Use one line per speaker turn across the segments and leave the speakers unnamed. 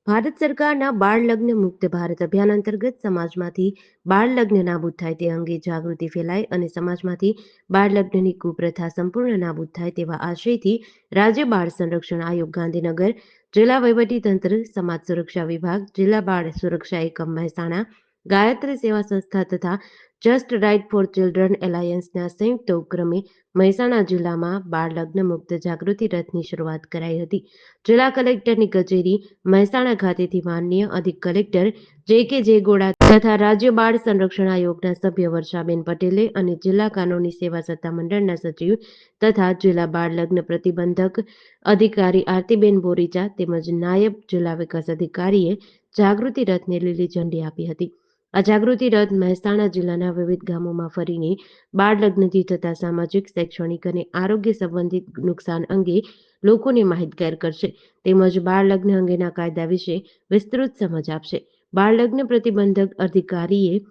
ભારત સરકારના બાળ લગ્ન મુક્ત ભારત અભિયાન અંતર્ગત સમાજમાંથી બાળ લગ્ન નાબૂદ થાય તે અંગે જાગૃતિ ફેલાય અને સમાજમાંથી બાળ લગ્નની કુપ્રથા સંપૂર્ણ નાબૂદ થાય તેવા આશયથી રાજ્ય બાળ સંરક્ષણ આયોગ ગાંધીનગર, જિલ્લા વહીવટીતંત્ર, સમાજ સુરક્ષા વિભાગ, જિલ્લા બાળ સુરક્ષા એકમ મહેસાણા, ગાયત્રી સેવા સંસ્થા તથા જસ્ટ રાઇટ ફોર ચિલ્ડ્રન એલાયન્સના સંયુક્ત ઉપક્રમે મહેસાણા જિલ્લામાં બાળ લગ્ન મુક્ત જાગૃતિ રથની શરૂઆત કરાઈ હતી. જિલ્લા કલેક્ટરની કચેરી મહેસાણા ખાતેથી માનનીય અધિક કલેક્ટર જે ગોડા તથા રાજ્ય બાળ સંરક્ષણ આયોગના સભ્ય વર્ષાબેન પટેલે અને જિલ્લા કાનૂની સેવા સત્તામંડળના સચિવ તથા જિલ્લા બાળ લગ્ન પ્રતિબંધક અધિકારી આરતીબેન બોરીચા તેમજ નાયબ જિલ્લા વિકાસ અધિકારીએ જાગૃતિ રથને લીલી ઝંડી આપી હતી. આ જાગૃતિ રથ મહેસાણા જિલ્લાના વિવિધ ગામોમાં ફરીને બાળ લગ્નથી થતા સામાજિક, શૈક્ષણિક અને આરોગ્ય સંબંધિત નુકસાન અંગે લોકોને માહિતગાર કરશે તેમજ બાળ લગ્ન અંગેના કાયદા વિશે વિસ્તૃત સમજ આપશે. બાળ લગ્ન પ્રતિબંધક અધિકારીએ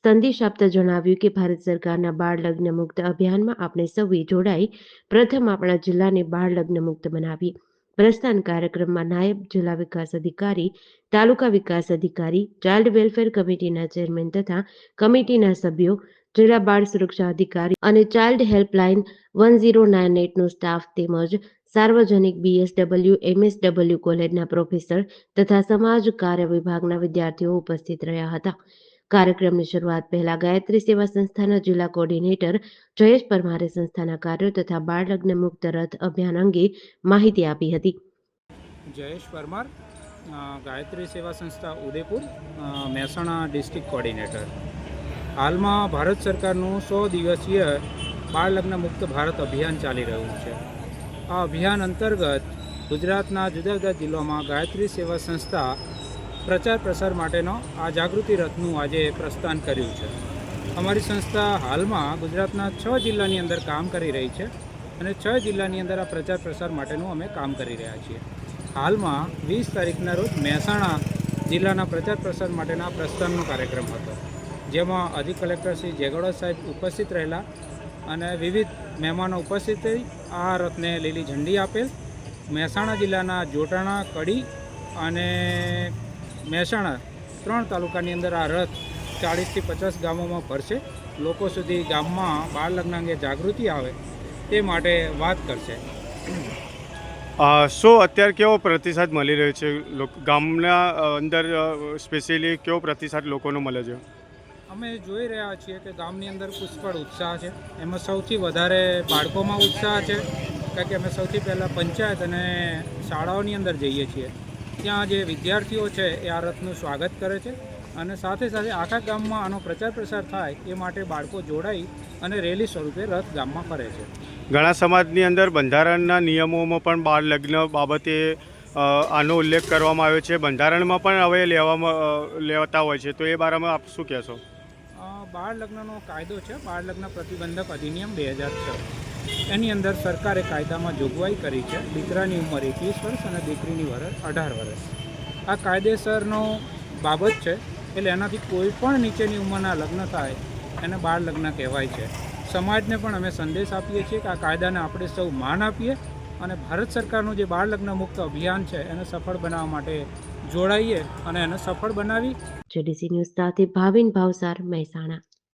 સંદેશ આપતા જણાવ્યું કે ભારત સરકારના બાળ લગ્ન મુક્ત અભિયાનમાં આપણે સૌએ જોડાઈ પ્રથમ આપણા જિલ્લાને બાળ લગ્ન મુક્ત બનાવીએ. પ્રસ્થાન કાર્યક્રમમાં નાયબ જિલ્લા વિકાસ અધિકારી, તાલુકા વિકાસ અધિકારી, ચાઇલ્ડ વેલફેર કમિટીના ચેરમેન તથા કમિટીના સભ્યો, જિલ્લા બાળ સુરક્ષા અધિકારી અને ચાઇલ્ડ હેલ્પલાઇન 1098નો સ્ટાફ તેમજ સાર્વજનિક BSW, MSW કોલેજના પ્રોફેસર તથા સમાજ કાર્ય વિભાગના વિદ્યાર્થીઓ ઉપસ્થિત રહ્યા હતા. કાર્યક્રમની શરૂઆત પહેલા ગાયત્રી સેવા સંસ્થાના જિલ્લા કોર્ડિનેટર જયેશ પરમારે સંસ્થાના કાર્યો તથા બાળ લગ્ન મુક્ત રથ અભિયાન અંગે માહિતી આપી હતી.
જયેશ પરમાર, ગાયત્રી સેવા સંસ્થા ઉદયપુર, મહેસાણા ડિસ્ટ્રિક્ટ કોર્ડિનેટર. હાલમાં ભારત સરકારનું 100 દિવસીય બાળ લગ્ન મુક્ત ભારત અભિયાન ચાલી રહ્યું છે. આ અભિયાન અંતર્ગત ગુજરાતના જુદા જુદા જિલ્લામાં ગાયત્રી સેવા સંસ્થા પ્રચાર પ્રસાર માટેનો આ જાગૃતિ રથનું આજે પ્રસ્થાન કર્યું છે. અમારી સંસ્થા હાલમાં ગુજરાતના 6 જિલ્લાની અંદર કામ કરી રહી છે અને 6 જિલ્લાની અંદર આ પ્રચાર પ્રસાર માટેનું અમે કામ કરી રહ્યા છીએ. હાલમાં 20 તારીખના રોજ મહેસાણા જિલ્લાના પ્રચાર પ્રસાર માટેના પ્રસ્થાનનો કાર્યક્રમ હતો, જેમાં અધિક કલેક્ટર શ્રી જેગોડા સાહેબ ઉપસ્થિત રહેલા અને વિવિધ મહેમાનો ઉપસ્થિત થઈ આ રથને લીલી ઝંડી આપેલ. મહેસાણા જિલ્લાના જોટાણા, કડી અને મહેસાણા 3 તાલુકાની અંદર આ રથ 40થી 50 ગામોમાં ફરશે. લોકો સુધી ગામમાં બાળ લગ્ન અંગે જાગૃતિ આવે તે માટે વાત કરશે.
શું અત્યારે કેવો પ્રતિસાદ મળી રહ્યો છે? ગામના અંદર સ્પેશિયલી કેવો પ્રતિસાદ લોકોનો મળે છે?
અમે જોઈ રહ્યા છીએ કે ગામની અંદર પુષ્કળ ઉત્સાહ છે. એમાં સૌથી વધારે બાળકોમાં ઉત્સાહ છે, કારણ કે અમે સૌથી પહેલાં પંચાયત અને શાળાઓની અંદર જઈએ છીએ. ત્યાં જે વિદ્યાર્થીઓ છે એ આ રથનું સ્વાગત કરે છે અને સાથે સાથે આખા ગામમાં આનો પ્રચાર પ્રસાર થાય એ માટે બાળકો જોડાઈ અને રેલી સ્વરૂપે રથ ગામમાં ફરે છે.
ઘણા સમાજની અંદર બંધારણના નિયમોમાં પણ બાળ લગ્ન બાબતે આનો ઉલ્લેખ કરવામાં આવ્યો છે. બંધારણમાં પણ હવે લેવાતા હોય છે, તો એ બારામાં આપ શું કહેશો?
બાળ લગ્નનો કાયદો છે, બાળ લગ્ન પ્રતિબંધક અધિનિયમ 2006. એની અંદર સરકારે કાયદામાં જોગવાઈ કરી છે દીકરાની ઉંમર 21 વર્ષ અને દીકરીની ઉંમર 18 વર્ષ. આ કાયદેસરનો બાબત છે, એટલે એનાથી કોઈ પણ નીચેની ઉંમરના લગ્ન થાય એને બાળ લગ્ન કહેવાય છે. સમાજને પણ અમે સંદેશ આપીએ છીએ કે આ કાયદાને આપણે સૌ માન આપીએ અને ભારત સરકારનું જે બાળ લગ્ન મુક્ત અભિયાન છે એને સફળ બનાવવા માટે જોડાઈએ અને એને સફળ બનાવી.
JDC ન્યૂઝ સાથે ભાવિન ભાવસાર, મહેસાણા.